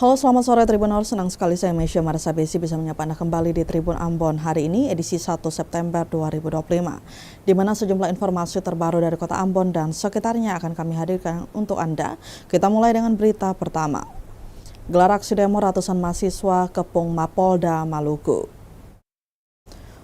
Halo, selamat sore Tribuners. Senang sekali saya Mesya Marsabesi bisa menyapa Anda kembali di Tribun Ambon hari ini, edisi 1 September 2025, di mana sejumlah informasi terbaru dari Kota Ambon dan sekitarnya akan kami hadirkan untuk Anda. Kita mulai dengan berita pertama. Gelar aksi demo ratusan mahasiswa kepung Mapolda Maluku.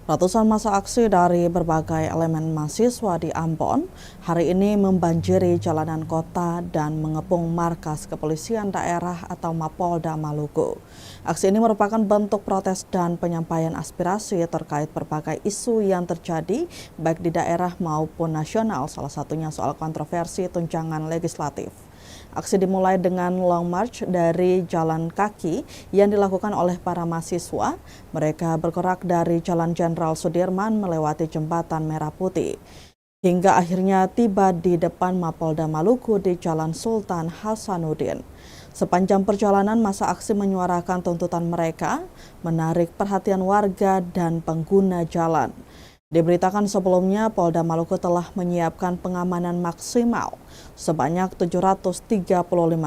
Ratusan massa aksi dari berbagai elemen mahasiswa di Ambon hari ini membanjiri jalanan kota dan mengepung markas kepolisian daerah atau Mapolda Maluku. Aksi ini merupakan bentuk protes dan penyampaian aspirasi terkait berbagai isu yang terjadi baik di daerah maupun nasional, salah satunya soal kontroversi tunjangan legislatif. Aksi dimulai dengan long march dari jalan kaki yang dilakukan oleh para mahasiswa. Mereka bergerak dari Jalan Jenderal Sudirman melewati Jembatan Merah Putih, hingga akhirnya tiba di depan Mapolda Maluku di Jalan Sultan Hasanuddin. Sepanjang perjalanan massa aksi menyuarakan tuntutan mereka, menarik perhatian warga dan pengguna jalan. Diberitakan sebelumnya, Polda Maluku telah menyiapkan pengamanan maksimal. Sebanyak 735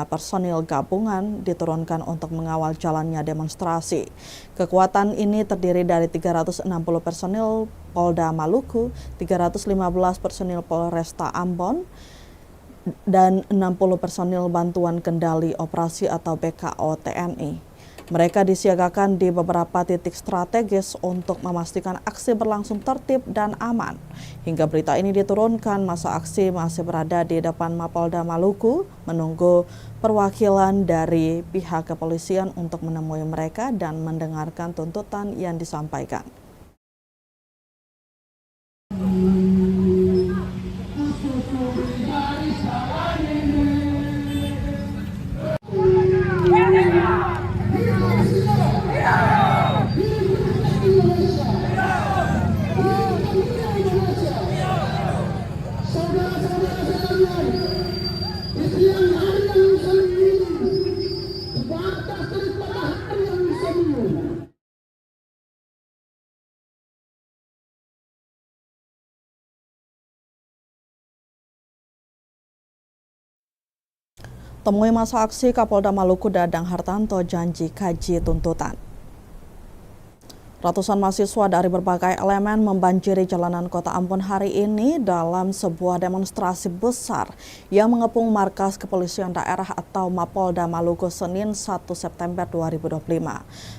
personil gabungan diturunkan untuk mengawal jalannya demonstrasi. Kekuatan ini terdiri dari 360 personil Polda Maluku, 315 personil Polresta Ambon, dan 60 personil Bantuan Kendali Operasi atau BKO TNI. Mereka disiagakan di beberapa titik strategis untuk memastikan aksi berlangsung tertib dan aman. Hingga berita ini diturunkan, massa aksi masih berada di depan Mapolda Maluku menunggu perwakilan dari pihak kepolisian untuk menemui mereka dan mendengarkan tuntutan yang disampaikan. Temui massa aksi, Kapolda Maluku Dadang Hartanto janji kaji tuntutan. Ratusan mahasiswa dari berbagai elemen membanjiri jalanan Kota Ambon hari ini dalam sebuah demonstrasi besar yang mengepung markas kepolisian daerah atau Mapolda Maluku Senin 1 September 2025.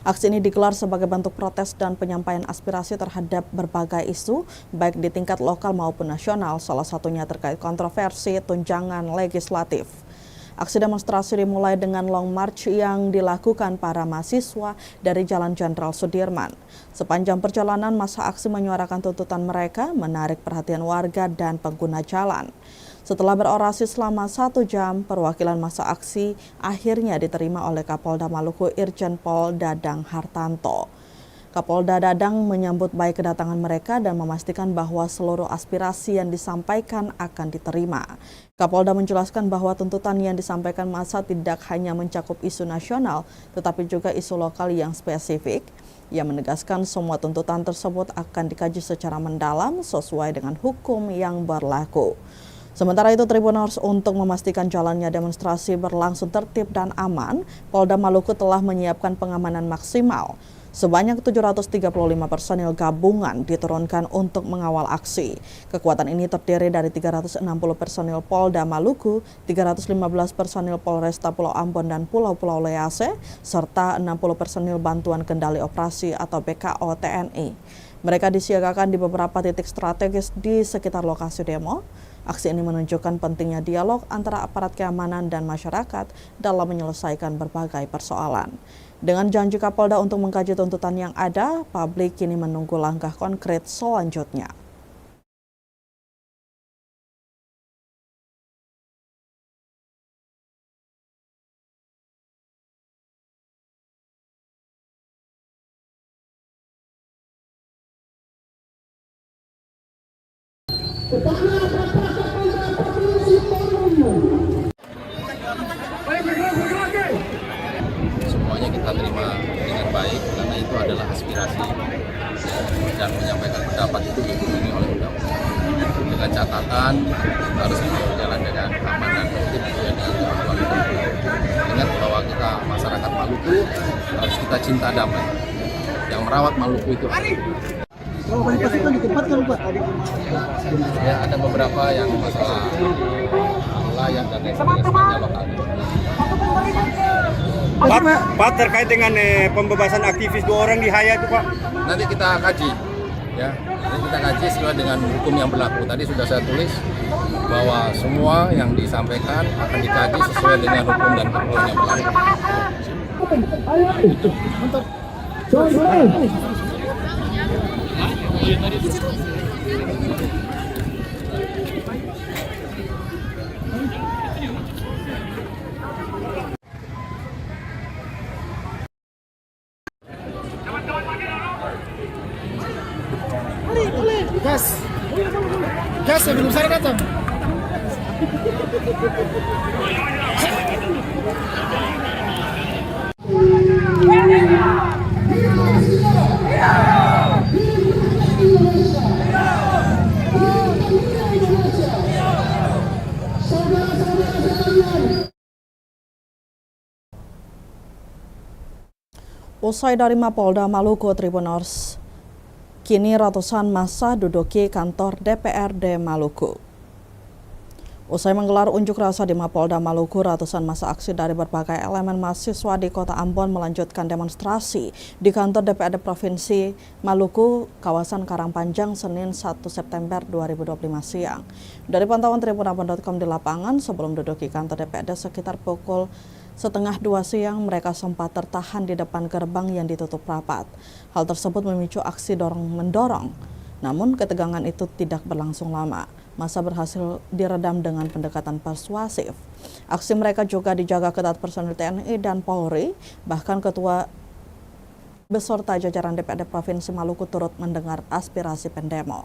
Aksi ini digelar sebagai bentuk protes dan penyampaian aspirasi terhadap berbagai isu baik di tingkat lokal maupun nasional, salah satunya terkait kontroversi tunjangan legislatif. Aksi demonstrasi dimulai dengan long march yang dilakukan para mahasiswa dari Jalan Jenderal Sudirman. Sepanjang perjalanan, massa aksi menyuarakan tuntutan mereka, menarik perhatian warga dan pengguna jalan. Setelah berorasi selama 1 jam, perwakilan massa aksi akhirnya diterima oleh Kapolda Maluku Irjen Pol Dadang Hartanto. Kapolda Dadang menyambut baik kedatangan mereka dan memastikan bahwa seluruh aspirasi yang disampaikan akan diterima. Kapolda menjelaskan bahwa tuntutan yang disampaikan massa tidak hanya mencakup isu nasional, tetapi juga isu lokal yang spesifik. Ia menegaskan semua tuntutan tersebut akan dikaji secara mendalam sesuai dengan hukum yang berlaku. Sementara itu, Tribuners, untuk memastikan jalannya demonstrasi berlangsung tertib dan aman, Polda Maluku telah menyiapkan pengamanan maksimal. Sebanyak 735 personil gabungan diturunkan untuk mengawal aksi. Kekuatan ini terdiri dari 360 personil Polda Maluku, 315 personil Polresta Pulau Ambon dan Pulau-Pulau Lease, serta 60 personil Bantuan Kendali Operasi atau BKO TNI. Mereka disiagakan di beberapa titik strategis di sekitar lokasi demo. Aksi ini menunjukkan pentingnya dialog antara aparat keamanan dan masyarakat dalam menyelesaikan berbagai persoalan. Dengan janji Kapolda untuk mengkaji tuntutan yang ada, publik kini menunggu langkah konkret selanjutnya. Semuanya kita terima dengan baik karena itu adalah aspirasi dan menyampaikan pendapat itu dilindungi oleh undang-undang. Dengan catatan harus berjalan dengan aman dan tertib sesuai dengan ketentuan. Ingat bahwa kita masyarakat Maluku Maluku harus kita cinta damai. Yang merawat Maluku itu ya, ada beberapa yang masalah layak dan lain sebagainya lokal. Pak, terkait dengan pembebasan aktivis 2 orang di Haya itu Pak. Nanti kita kaji, ya. Nanti kita kaji sesuai dengan hukum yang berlaku. Tadi sudah saya tulis bahwa semua yang disampaikan akan dikaji sesuai dengan hukum dan ketentuan yang berlaku. Gas sebelum saya datang. Usai dari Mapolda Maluku, Tribuners, kini ratusan massa duduki kantor DPRD Maluku. Usai menggelar unjuk rasa di Mapolda Maluku, ratusan massa aksi dari berbagai elemen mahasiswa di Kota Ambon melanjutkan demonstrasi di kantor DPRD Provinsi Maluku, kawasan Karangpanjang, Senin 1 September 2025 siang. Dari pantauan tribunambon.com di lapangan, sebelum duduki kantor DPRD sekitar pukul 1:30 siang, mereka sempat tertahan di depan gerbang yang ditutup rapat. Hal tersebut memicu aksi dorong-mendorong. Namun ketegangan itu tidak berlangsung lama. Massa berhasil diredam dengan pendekatan persuasif. Aksi mereka juga dijaga ketat personil TNI dan Polri. Bahkan ketua beserta jajaran DPRD Provinsi Maluku turut mendengar aspirasi pendemo.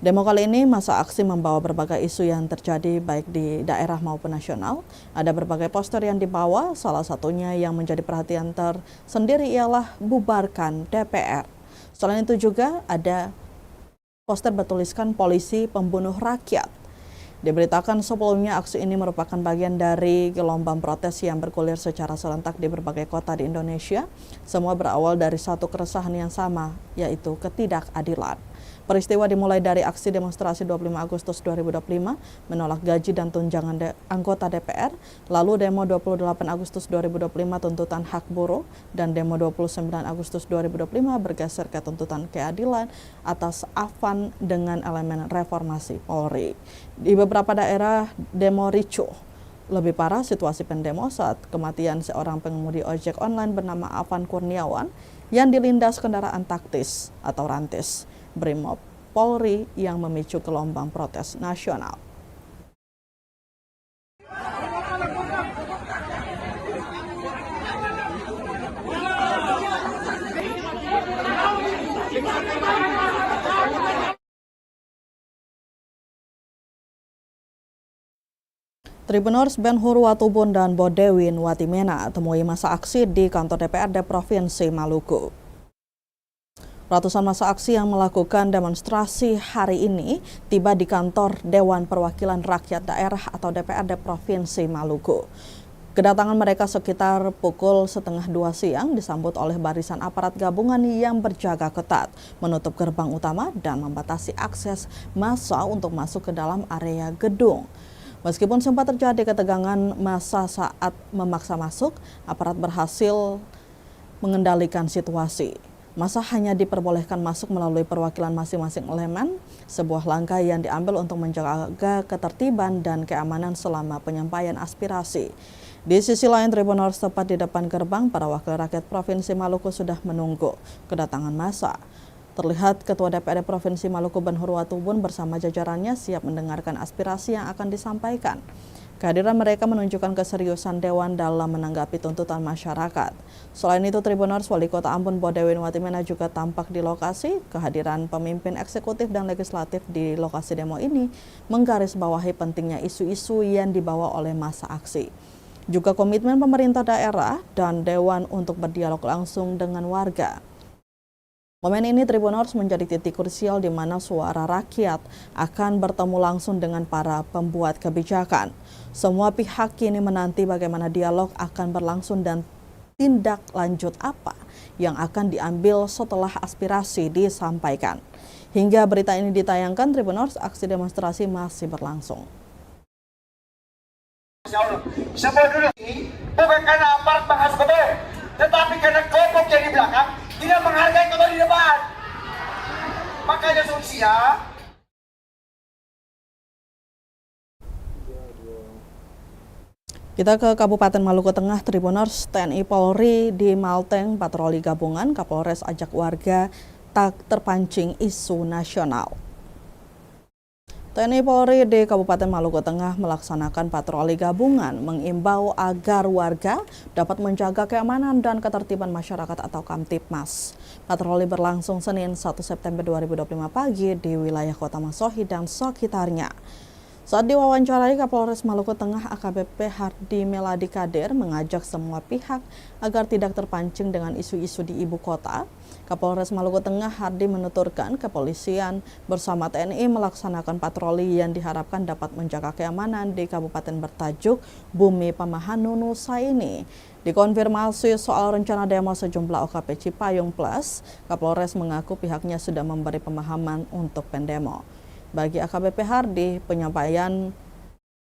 Demo kali ini massa aksi membawa berbagai isu yang terjadi baik di daerah maupun nasional. Ada berbagai poster yang dibawa, salah satunya yang menjadi perhatian tersendiri ialah bubarkan DPR. Selain itu juga ada poster bertuliskan polisi pembunuh rakyat. Diberitakan sebelumnya aksi ini merupakan bagian dari gelombang protes yang bergulir secara serentak di berbagai kota di Indonesia. Semua berawal dari satu keresahan yang sama, yaitu ketidakadilan. Peristiwa dimulai dari aksi demonstrasi 25 Agustus 2025 menolak gaji dan tunjangan anggota DPR, lalu demo 28 Agustus 2025 tuntutan hak buruh, dan demo 29 Agustus 2025 bergeser ke tuntutan keadilan atas Afan dengan elemen reformasi Polri. Di beberapa daerah demo ricuh. Lebih parah situasi pendemo saat kematian seorang pengemudi ojek online bernama Afan Kurniawan yang dilindas kendaraan taktis atau rantis Brimob Polri yang memicu gelombang protes nasional. Tribuners Ben Hur Watubun dan Bodewin Watimena temui massa aksi di kantor DPRD Provinsi Maluku. Ratusan massa aksi yang melakukan demonstrasi hari ini tiba di kantor Dewan Perwakilan Rakyat Daerah atau DPRD Provinsi Maluku. Kedatangan mereka sekitar pukul 1:30 siang disambut oleh barisan aparat gabungan yang berjaga ketat, menutup gerbang utama dan membatasi akses massa untuk masuk ke dalam area gedung. Meskipun sempat terjadi ketegangan massa saat memaksa masuk, aparat berhasil mengendalikan situasi. Massa hanya diperbolehkan masuk melalui perwakilan masing-masing elemen, sebuah langkah yang diambil untuk menjaga ketertiban dan keamanan selama penyampaian aspirasi. Di sisi lain, Tribuners tepat di depan gerbang, para wakil rakyat Provinsi Maluku sudah menunggu kedatangan massa. Terlihat Ketua DPRD Provinsi Maluku Ben Hur Watubun bersama jajarannya siap mendengarkan aspirasi yang akan disampaikan. Kehadiran mereka menunjukkan keseriusan Dewan dalam menanggapi tuntutan masyarakat. Selain itu, Tribuners Wali Kota Ambon Bodewin Watimena juga tampak di lokasi. Kehadiran pemimpin eksekutif dan legislatif di lokasi demo ini menggarisbawahi pentingnya isu-isu yang dibawa oleh massa aksi. Juga komitmen pemerintah daerah dan Dewan untuk berdialog langsung dengan warga. Momen ini Tribuners menjadi titik krusial di mana suara rakyat akan bertemu langsung dengan para pembuat kebijakan. Semua pihak kini menanti bagaimana dialog akan berlangsung dan tindak lanjut apa yang akan diambil setelah aspirasi disampaikan. Hingga berita ini ditayangkan, Tribuners, aksi demonstrasi masih berlangsung. Semua dulu ini bukan karena aparat bahas kebetulan, tetapi karena kelompok yang di belakang tidak menghargai kebetulan di depan. Makanya solusinya kita ke Kabupaten Maluku Tengah, Tribuners. TNI Polri di Malteng patroli gabungan, Kapolres ajak warga tak terpancing isu nasional. TNI Polri di Kabupaten Maluku Tengah melaksanakan patroli gabungan, mengimbau agar warga dapat menjaga keamanan dan ketertiban masyarakat atau Kamtibmas. Patroli berlangsung Senin 1 September 2025 pagi di wilayah Kota Masohi dan sekitarnya. Saat diwawancarai, Kapolres Maluku Tengah AKBP Hardi Meladi Kadir mengajak semua pihak agar tidak terpancing dengan isu-isu di ibu kota. Kapolres Maluku Tengah Hardi menuturkan kepolisian bersama TNI melaksanakan patroli yang diharapkan dapat menjaga keamanan di kabupaten bertajuk Bumi Pamahanu Nusa ini. Dikonfirmasi soal rencana demo sejumlah OKP Cipayung Plus, Kapolres mengaku pihaknya sudah memberi pemahaman untuk pendemo. Bagi AKBP Hardi, penyampaian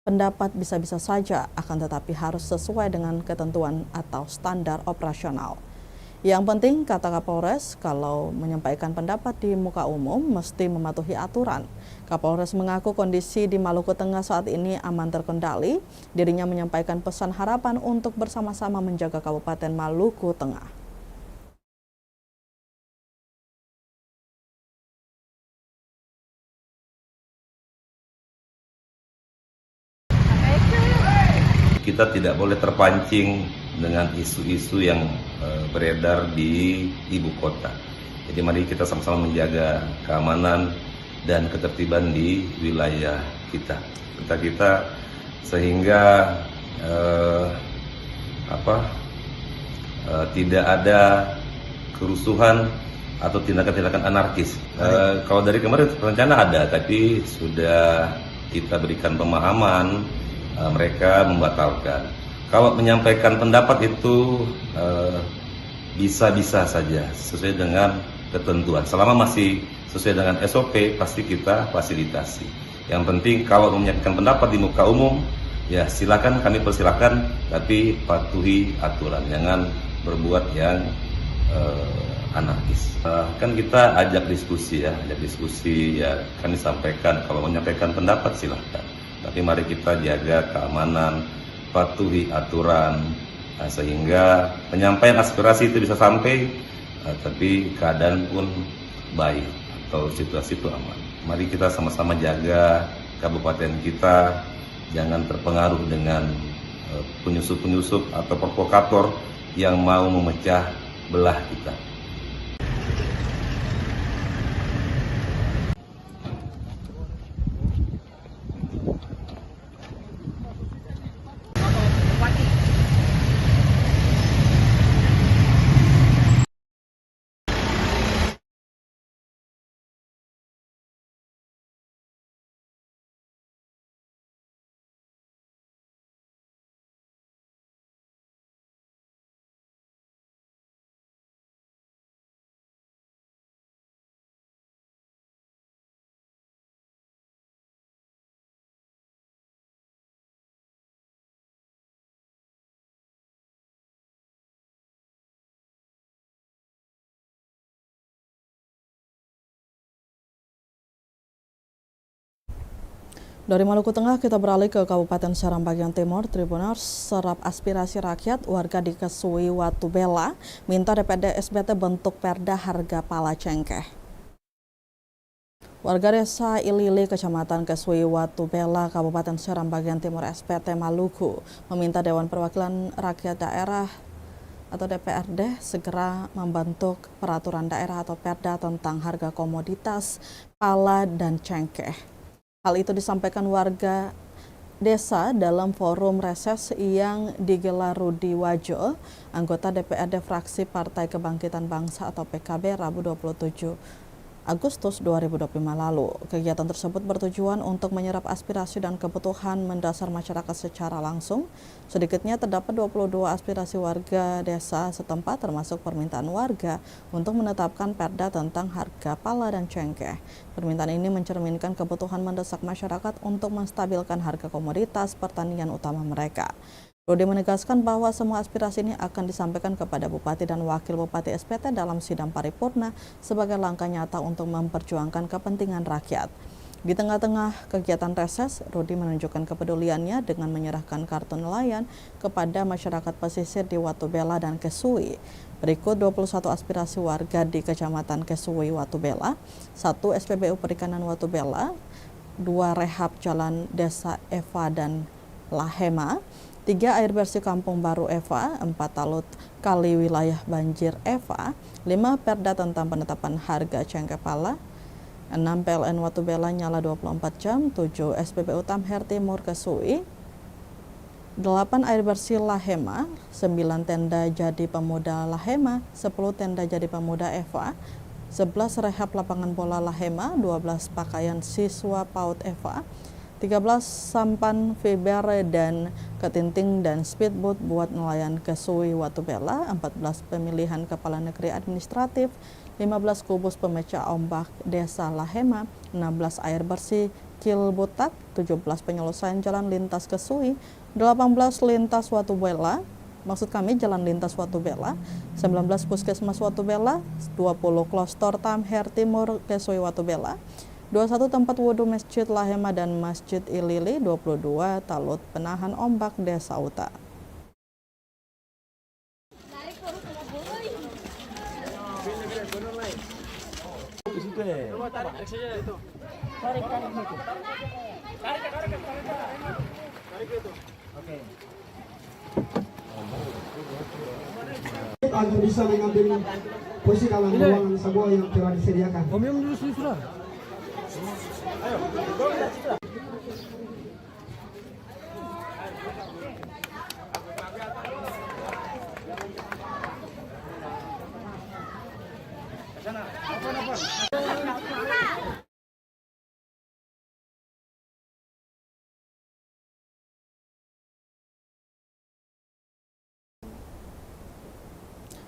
pendapat bisa-bisa saja, akan tetapi harus sesuai dengan ketentuan atau standar operasional. Yang penting, kata Kapolres, kalau menyampaikan pendapat di muka umum mesti mematuhi aturan. Kapolres mengaku kondisi di Maluku Tengah saat ini aman terkendali. Dirinya menyampaikan pesan harapan untuk bersama-sama menjaga Kabupaten Maluku Tengah. Kita tidak boleh terpancing dengan isu-isu yang beredar di ibu kota. Jadi mari kita sama-sama menjaga keamanan dan ketertiban di wilayah kita. Sehingga tidak ada kerusuhan atau tindakan-tindakan anarkis. Kalau dari kemarin rencana ada, tapi sudah kita berikan pemahaman. Mereka membatalkan. Kalau menyampaikan pendapat itu bisa-bisa saja sesuai dengan ketentuan. Selama masih sesuai dengan SOP, pasti kita fasilitasi. Yang penting kalau menyampaikan pendapat di muka umum, ya silakan, kami persilakan, tapi patuhi aturan, jangan berbuat yang anarkis. Kan kita ajak diskusi ya, kami sampaikan kalau menyampaikan pendapat silahkan. Tapi mari kita jaga keamanan, patuhi aturan, sehingga penyampaian aspirasi itu bisa sampai, tapi keadaan pun baik atau situasi itu aman. Mari kita sama-sama jaga kabupaten kita, jangan terpengaruh dengan penyusup-penyusup atau provokator yang mau memecah belah kita. Dari Maluku Tengah kita beralih ke Kabupaten Seram bagian Timur. Tribuners, serap aspirasi rakyat, warga di Kesui Watu Bela minta DPD SBT bentuk perda harga pala cengkeh. Warga desa Ilili, Kecamatan Kesui Watu Bela, Kabupaten Seram bagian Timur SPT Maluku meminta Dewan Perwakilan Rakyat Daerah atau DPRD segera membentuk peraturan daerah atau perda tentang harga komoditas pala dan cengkeh. Hal itu disampaikan warga desa dalam forum reses yang digelar Rudi Wajo, anggota DPRD fraksi Partai Kebangkitan Bangsa atau PKB, Rabu 27 Agustus 2025 lalu. Kegiatan tersebut bertujuan untuk menyerap aspirasi dan kebutuhan mendasar masyarakat secara langsung. Sedikitnya terdapat 22 aspirasi warga desa setempat termasuk permintaan warga untuk menetapkan perda tentang harga pala dan cengkeh. Permintaan ini mencerminkan kebutuhan mendesak masyarakat untuk menstabilkan harga komoditas pertanian utama mereka. Rudi menegaskan bahwa semua aspirasi ini akan disampaikan kepada Bupati dan Wakil Bupati SPT dalam sidang paripurna sebagai langkah nyata untuk memperjuangkan kepentingan rakyat. Di tengah-tengah kegiatan reses, Rudi menunjukkan kepeduliannya dengan menyerahkan kartu nelayan kepada masyarakat pesisir di Watubela dan Kesui. Berikut 21 aspirasi warga di Kecamatan Kesui Watubela, 1 SPBU Perikanan Watubela, 2 rehab jalan Desa Eva dan Lahema, 3 air bersih Kampung Baru Eva, 4 talut kali wilayah banjir Eva, 5 perda tentang penetapan harga cengkeh pala, 6 PLN Watubela nyala 24 jam, 7 SPBU Tamher Timur Kesui, 8 air bersih Lahema, 9 tenda jadi pemuda Lahema, 10 tenda jadi pemuda Eva, 11 rehab lapangan bola Lahema, 12 pakaian siswa PAUD Eva, 13 sampan fiber dan ketinting dan speedboat buat nelayan Kesui Watubela, 14 pemilihan kepala negeri administratif, 15 kubus pemecah ombak desa Lahema, 16 air bersih Kilbutak, 17 penyelesaian jalan lintas Kesui, 18 lintas Watubela, jalan lintas Watubela, 19 puskesmas Watubela, 20 klostor Tamher Timur Kesui Watubela, 21 tempat wudhu Masjid Lahema dan Masjid Ilili, 22 talut penahan ombak Desa Uta. Untuk bisa mengambil posisi dalam ruangan sebuah yang telah disediakan.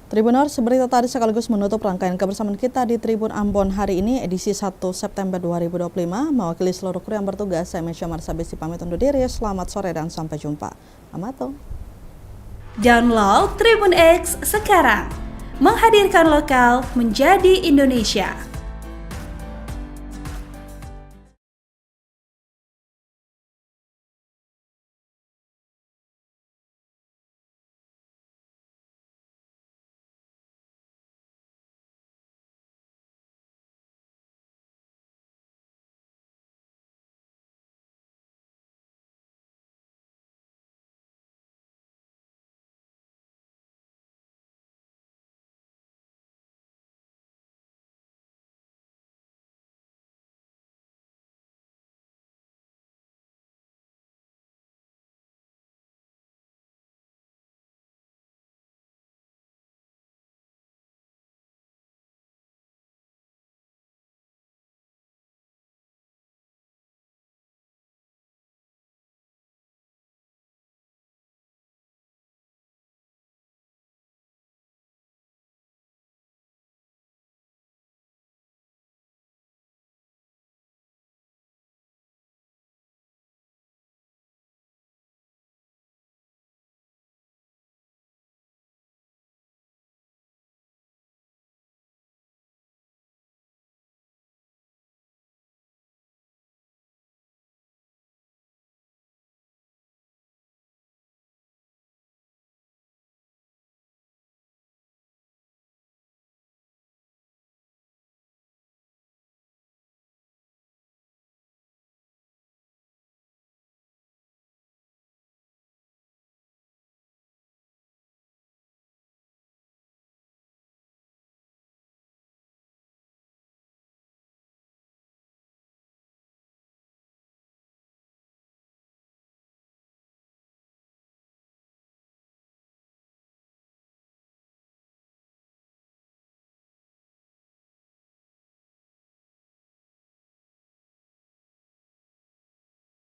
Tribuners, berita tadi sekaligus menutup rangkaian kebersamaan kita di Tribun Ambon hari ini, edisi 1 September 2025. Mewakili seluruh kru yang bertugas, saya Mesya Marsabesi pamit undur diri. Selamat sore dan sampai jumpa. Amato. Download Tribun X sekarang, menghadirkan lokal menjadi Indonesia.